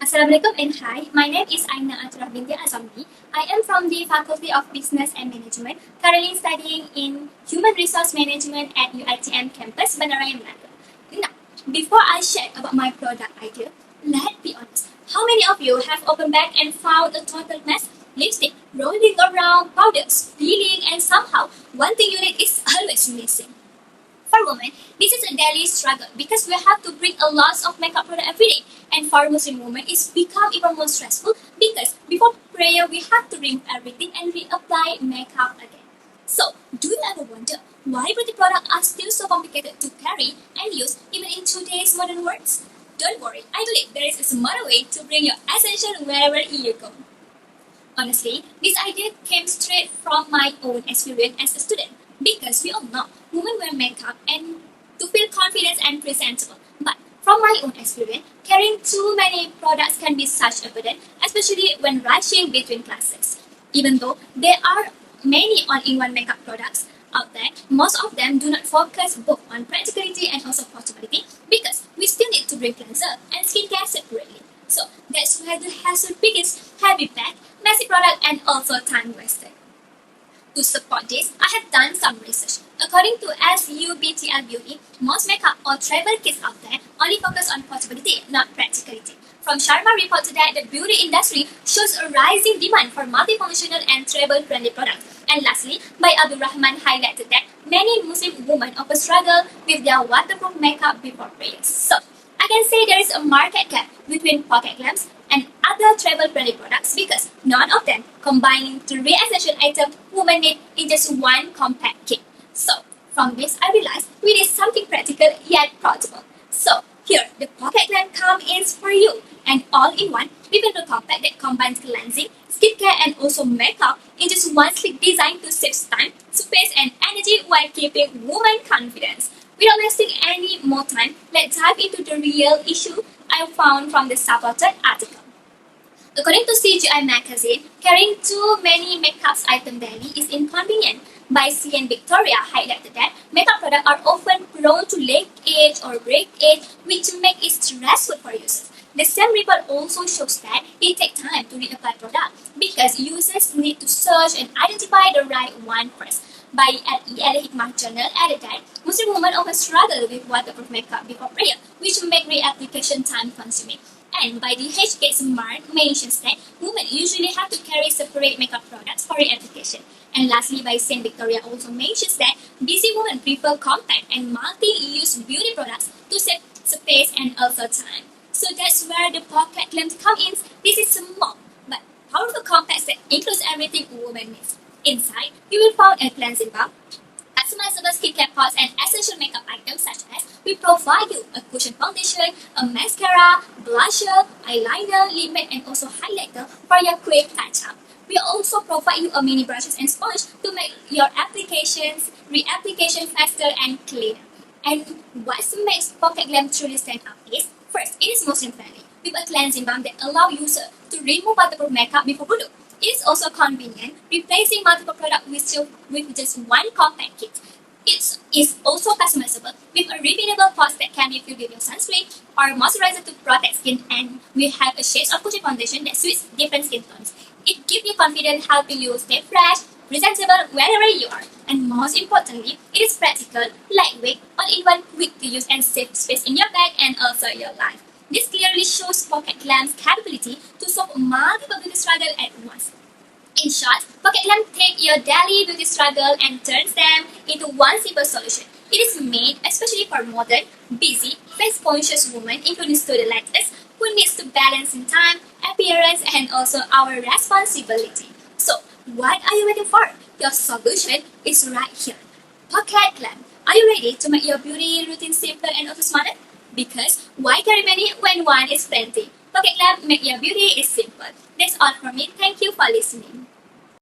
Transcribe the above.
Assalamualaikum and hi, my name is Aina Atrah binti Azami. I am from the Faculty of Business and Management, currently studying in Human Resource Management at UiTM campus, Bandaraya Melaka. Now, before I share about my product idea, let's be honest. How many of you have opened bag and found a total mess? Lipstick rolling around, powders, peeling, and somehow one thing you need is always missing. For women, this is a daily struggle because we have to bring a lot of makeup product every day. And for Muslim women, it's become even more stressful because before prayer, we have to remove everything and reapply makeup again. So, do you ever wonder why beauty products are still so complicated to carry and use even in today's modern world? Don't worry, I believe there is a smarter way to bring your essential wherever you go. Honestly, this idea came straight from my own experience as a student because we all know women wear makeup and to feel confident and presentable. But from my own experience, carrying too many products can be such a burden, especially when rushing between classes. Even though there are many all-in-one makeup products out there, most of them do not focus both on practicality and also portability because we still need to bring cleanser and skincare separately. So that's where the hassle begins: heavy bag, messy product, and also time wasted. To support this, I have done some research. According to SUBTL Beauty, most makeup or travel kits out there only focus on portability, not practicality. From Sharma reported that the beauty industry shows a rising demand for multifunctional and travel-friendly products. And lastly, by Abdul Rahman highlighted that many Muslim women often struggle with their waterproof makeup before prayers. So, I can say there is a market gap between pocket lamps and other travel-friendly products because none of them combine three essential items women need in just one compact kit. So, from this I realized we need something practical yet portable. So, here the pocket lamp comes in for you, and all-in-one, even the compact that combines cleansing, skincare, and also makeup in just one sleek design to save time, space, and energy while keeping women confidence. Without wasting any more time, let's dive into the real issue I found from the supported article. According to CGI magazine, carrying too many makeup items daily is inconvenient. By CN Victoria highlighted that makeup products are often prone to leakage or breakage, which make it stressful for users. The same report also shows that it takes time to reapply products because users need to search and identify the right one first. By Al Hikmah Journal added that Muslim women often struggle with waterproof makeup before prayer, which make reapplication time consuming. And by the HK Smart mentions that women usually have to carry separate makeup products for reapplication. And lastly, by Saint Victoria also mentions that busy women prefer compact and multi-use beauty products to save space and also time. So that's where the pocket lamps come in. This is small but powerful compact set includes everything a woman needs. Inside, you will find a cleansing balm, customizable skincare pods, and essential makeup items such as we provide you a cushion foundation, a mascara, blusher, eyeliner, lip matte, and also highlighter for your quick touch-up. We also provide you a mini brushes and sponge to make your reapplication faster and cleaner. And what makes Pocket Glam truly stand out is, first, it is Muslim friendly, with a cleansing balm that allows users to remove waterproof makeup before wudu. It is also convenient, replacing multiple products with just one compact kit. It is also customizable with a refillable pouch that can be filled with your sunscreen or moisturizer to protect skin, and we have a shades of cushion foundation that suits different skin tones. It gives you confidence, helping you stay fresh, presentable wherever you are. And most importantly, it is practical, lightweight, all-in-one, quick to use, and save space in your bag and also your life. This clearly shows Pocket Glam's capability to solve multiple beauty struggles at once. In short, Pocket Glam takes your daily beauty struggle and turns them into one simple solution. It is made especially for modern, busy, face-conscious women, including students like us, who needs to balance in time, appearance, and also our responsibility. So, what are you waiting for? Your solution is right here. Pocket Glam. Are you ready to make your beauty routine simpler and also smarter? Because why carry many when one is plenty? Pocket Glam, make your beauty is simple. That's all from me. Thank you for listening.